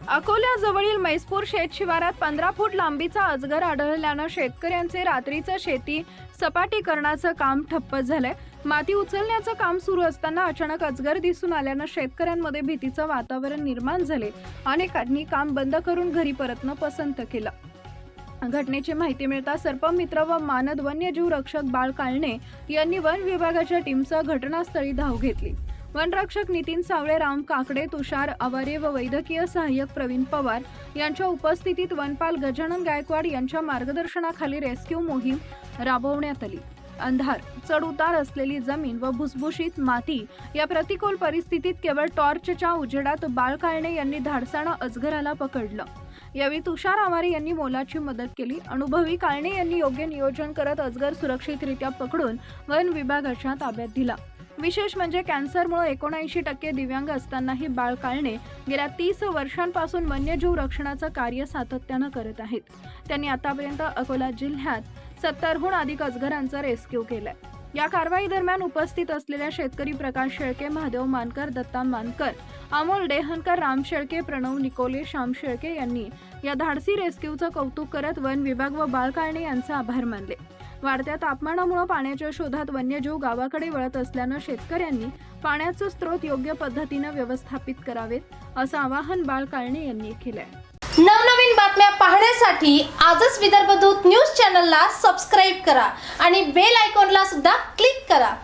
अकोल्याजवळील मैसपूर शेत शिवारात 15 फूट लांबीचा अजगर आढळल्यानं शेतकऱ्यांचे रात्रीचं शेती सपाटीकरणाचं काम ठप्प झालंय। माती उचलण्याचं काम सुरू असताना अचानक अजगर दिसून आल्यानं शेतकऱ्यांमध्ये भीतीचं वातावरण निर्माण झाले। अनेकांनी काम बंद करून घरी परतणं पसंत केलं। घटनेची माहिती मिळता सर्पमित्र व मानद वन्यजीव रक्षक बाळ काळणे यांनी वन विभागाच्या टीमसह घटनास्थळी धाव घेतली। वनरक्षक नितीन सावळे, राम काकडे, तुषार आवारे व वैद्यकीय सहाय्यक प्रवीण पवार यांच्या उपस्थितीत वनपाल गजानन गायकवाड यांच्या मार्गदर्शनाखाली रेस्क्यू मोहीम राबवण्यात आली। अंधार, चढउतार असलेली जमीन व भुसभुशीत माती या प्रतिकूल परिस्थितीत केवळ टॉर्चच्या उजेडात बाळ काळणे यांनी धाडसानं अजगराला पकडलं। यावेळी तुषार आवारे यांनी मोलाची मदत केली। अनुभवी काळणे यांनी योग्य नियोजन करत अजगर सुरक्षितरित्या पकडून वन विभागाच्या ताब्यात दिला। विशेष म्हणजे कॅन्सरमुळे 79% दिव्यांग असतानाही बाळ काळणे गेल्या 30 वर्षांपासून वन्यजीव रक्षणाचं कार्य सातत्यानं करत आहेत। त्यांनी आतापर्यंत अकोला जिल्ह्यात 70हून अधिक अजगरांचा रेस्क्यू केलाय। या कारवाई दरम्यान उपस्थित असलेल्या शेतकरी प्रकाश शेळके, महादेव मानकर, दत्ता मानकर, अमोल डेहनकर, राम शेळके, प्रणव निकोले, श्याम शेळके यांनी या धाडसी रेस्क्यूचं कौतुक करत वन विभाग व बाळ काळणे यांचे आभार मानले। वाढत्या तापमानामुळे पाण्याच्या शोधात वन्यजीव गावाकडे वळत असल्यानं शेतकऱ्यांनी पाण्याचे स्रोत योग्य पद्धतीने व्यवस्थापित करावेत असं आवाहन बाळ काळणे यांनी केलंय। नवनवीन बातम्या पाहण्यासाठी आजच विदर्भ दूत न्यूज चॅनलला सबस्क्राईब करा आणि बेल आयकॉनला सुद्धा क्लिक करा।